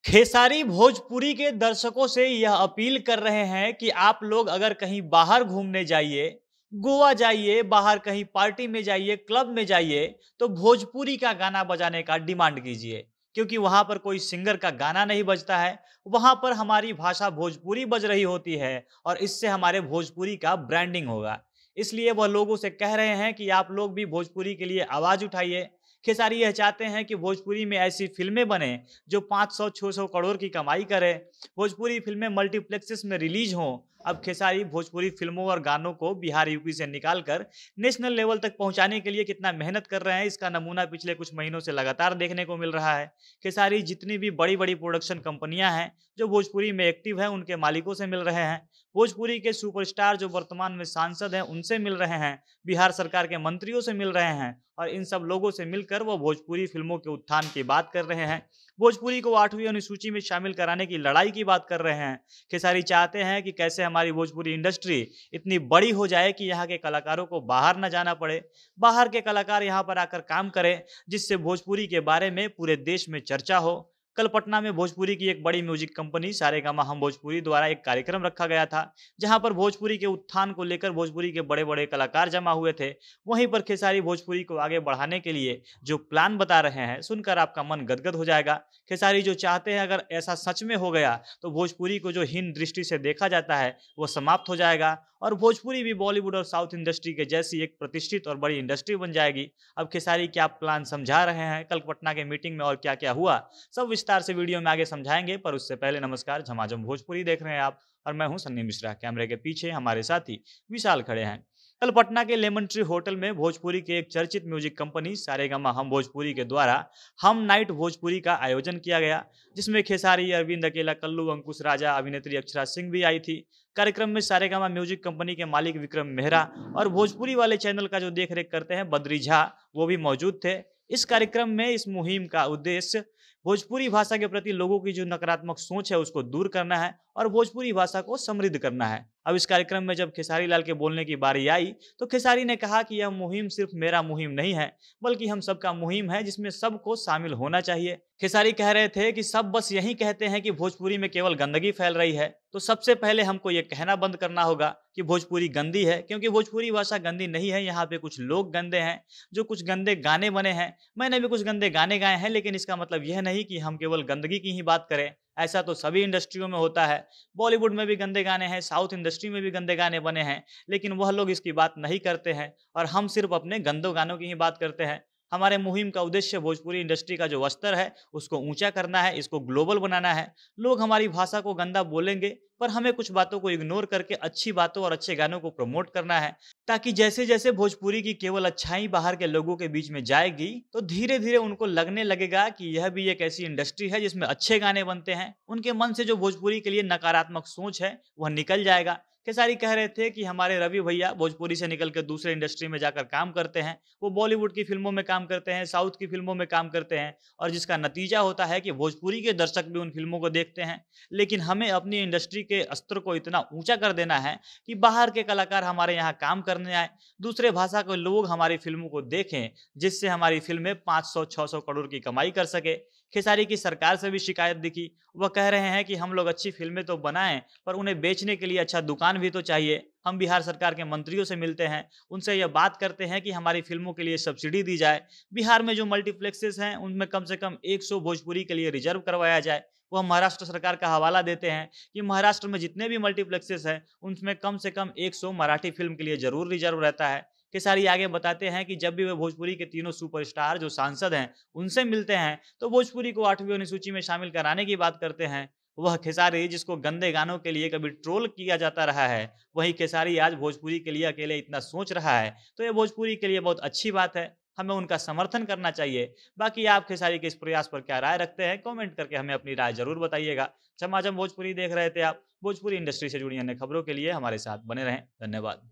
खेसारी भोजपुरी के दर्शकों से यह अपील कर रहे हैं कि आप लोग अगर कहीं बाहर घूमने जाइए, गोवा जाइए, बाहर कहीं पार्टी में जाइए, क्लब में जाइए, तो भोजपुरी का गाना बजाने का डिमांड कीजिए। क्योंकि वहाँ पर कोई सिंगर का गाना नहीं बजता है, वहाँ पर हमारी भाषा भोजपुरी बज रही होती है और इससे हमारे भोजपुरी का ब्रांडिंग होगा। इसलिए वह लोगों से कह रहे हैं कि आप लोग भी भोजपुरी के लिए आवाज़ उठाइए। खेसारी यह चाहते हैं कि भोजपुरी में ऐसी फ़िल्में बनें जो 500-600 करोड़ की कमाई करे। भोजपुरी फिल्में मल्टीप्लेक्सेस में रिलीज हों। अब खेसारी भोजपुरी फिल्मों और गानों को बिहार यूपी से निकाल कर नेशनल लेवल तक पहुंचाने के लिए कितना मेहनत कर रहे हैं, इसका नमूना पिछले कुछ महीनों से लगातार देखने को मिल रहा है। खेसारी जितनी भी बड़ी बड़ी प्रोडक्शन कंपनियां हैं जो भोजपुरी में एक्टिव है, उनके मालिकों से मिल रहे हैं। भोजपुरी के सुपरस्टार जो वर्तमान में सांसद हैं उनसे मिल रहे हैं। बिहार सरकार के मंत्रियों से मिल रहे हैं और इन सब लोगों से मिलकर वो भोजपुरी फिल्मों के उत्थान की बात कर रहे हैं। भोजपुरी को 8वीं अनुसूची में शामिल कराने की लड़ाई की बात कर रहे हैं। खेसारी चाहते हैं कि कैसे हमारी भोजपुरी इंडस्ट्री इतनी बड़ी हो जाए कि यहाँ के कलाकारों को बाहर न जाना पड़े। बाहर के कलाकार यहाँ पर आकर काम करें, जिससे भोजपुरी के बारे में पूरे देश में चर्चा हो। कल पटना में भोजपुरी की एक बड़ी म्यूजिक कंपनी सारेगामा हम भोजपुरी द्वारा एक कार्यक्रम रखा गया था, जहां पर भोजपुरी के उत्थान को लेकर भोजपुरी के बड़े बड़े कलाकार जमा हुए थे। वहीं पर खेसारी भोजपुरी को आगे बढ़ाने के लिए जो प्लान बता रहे हैं, सुनकर आपका मन गदगद हो जाएगा। खेसारी जो चाहते हैं, अगर ऐसा सच में हो गया तो भोजपुरी को जो हीन दृष्टि से देखा जाता है वो समाप्त हो जाएगा और भोजपुरी भी बॉलीवुड और साउथ इंडस्ट्री के जैसी एक प्रतिष्ठित और बड़ी इंडस्ट्री बन जाएगी। अब खेसारी क्या प्लान समझा रहे हैं, कल पटना के मीटिंग में और क्या क्या हुआ, सब विस्तार से वीडियो में आगे समझाएंगे। पर उससे पहले नमस्कार, झमाझम भोजपुरी देख रहे हैं आप और मैं हूं सन्नी मिश्रा। कैमरे के पीछे हमारे साथी विशाल खड़े हैं। कल पटना के लेमन ट्री होटल में भोजपुरी के एक चर्चित म्यूजिक कंपनी सारेगामा हम भोजपुरी के द्वारा हम नाइट भोजपुरी का आयोजन किया गया, जिसमें खेसारी, अरविंद अकेला, कल्लू, अंकुश राजा, अभिनेत्री अक्षरा सिंह भी आई थी। कार्यक्रम में सारेगामा म्यूजिक कंपनी के मालिक विक्रम मेहरा और भोजपुरी वाले चैनल का जो देख रेख करते हैं बद्री झा, वो भी मौजूद थे। इस कार्यक्रम में इस मुहिम का उद्देश्य भोजपुरी भाषा के प्रति लोगों की जो नकारात्मक सोच है उसको दूर करना है और भोजपुरी भाषा को समृद्ध करना है। अब इस कार्यक्रम में जब खेसारी लाल के बोलने की बारी आई तो खेसारी ने कहा कि यह मुहिम सिर्फ मेरा मुहिम नहीं है, बल्कि हम सबका मुहिम है जिसमें सबको शामिल होना चाहिए। खेसारी कह रहे थे कि सब बस यही कहते हैं कि भोजपुरी में केवल गंदगी फैल रही है, तो सबसे पहले हमको ये कहना बंद करना होगा कि भोजपुरी गंदी है, क्योंकि भोजपुरी भाषा गंदी नहीं है। यहाँ पे कुछ लोग गंदे हैं, जो कुछ गंदे गाने बने हैं। मैंने भी कुछ गंदे गाने गाए हैं, लेकिन इसका मतलब यह नहीं कि हम केवल गंदगी की ही बात करें। ऐसा तो सभी इंडस्ट्रियों में होता है। बॉलीवुड में भी गंदे गाने हैं, साउथ इंडस्ट्री में भी गंदे गाने बने हैं, लेकिन वह लोग इसकी बात नहीं करते हैं और हम सिर्फ अपने गंदो गानों की ही बात करते हैं। हमारे मुहिम का उद्देश्य भोजपुरी इंडस्ट्री का जो स्तर है उसको ऊंचा करना है, इसको ग्लोबल बनाना है। लोग हमारी भाषा को गंदा बोलेंगे, पर हमें कुछ बातों को इग्नोर करके अच्छी बातों और अच्छे गानों को प्रमोट करना है, ताकि जैसे जैसे भोजपुरी की केवल अच्छाई बाहर के लोगों के बीच में जाएगी तो धीरे धीरे उनको लगने लगेगा कि यह भी एक ऐसी इंडस्ट्री है जिसमें अच्छे गाने बनते हैं। उनके मन से जो भोजपुरी के लिए नकारात्मक सोच है वह निकल जाएगा। खेसारी कह रहे थे कि हमारे रवि भैया भोजपुरी से निकल कर दूसरे इंडस्ट्री में जाकर काम करते हैं। वो बॉलीवुड की फिल्मों में काम करते हैं, साउथ की फिल्मों में काम करते हैं और जिसका नतीजा होता है कि भोजपुरी के दर्शक भी उन फिल्मों को देखते हैं। लेकिन हमें अपनी इंडस्ट्री के स्तर को इतना ऊंचा कर देना है कि बाहर के कलाकार हमारे यहाँ काम करने आए, दूसरे भाषा के लोग हमारी फिल्मों को देखें, जिससे हमारी फिल्में 500-600 करोड़ की कमाई कर सके। खेसारी की सरकार से भी शिकायत दिखी। वह कह रहे हैं कि हम लोग अच्छी फिल्में तो बनाएं, पर उन्हें बेचने के लिए अच्छा दुकान भी तो चाहिए। हम बिहार सरकार के मंत्रियों से मिलते हैं, उनसे यह बात करते हैं कि हमारी फिल्मों के लिए सब्सिडी दी जाए। बिहार में जो मल्टीप्लेक्सेस हैं उनमें कम से कम 100 भोजपुरी के लिए रिजर्व करवाया जाए। वह महाराष्ट्र सरकार का हवाला देते हैं कि महाराष्ट्र में जितने भी मल्टीप्लेक्सेस हैं उनमें कम से कम 100 मराठी फिल्म के लिए जरूर रिजर्व रहता है। खेसारी आगे बताते हैं कि जब भी वे भोजपुरी के तीनों सुपरस्टार जो सांसद हैं उनसे मिलते हैं तो भोजपुरी को 8वीं अनुसूची में शामिल कराने की बात करते हैं। वह खेसारी जिसको गंदे गानों के लिए कभी ट्रोल किया जाता रहा है, वही खेसारी आज भोजपुरी के लिए अकेले इतना सोच रहा है, तो यह भोजपुरी के लिए बहुत अच्छी बात है। हमें उनका समर्थन करना चाहिए। बाकी आप खेसारी के इस प्रयास पर क्या राय रखते हैं, कमेंट करके हमें अपनी राय जरूर बताइएगा। झमाझम भोजपुरी देख रहे थे आप। भोजपुरी इंडस्ट्री से जुड़ी अन्य खबरों के लिए हमारे साथ बने रहें। धन्यवाद।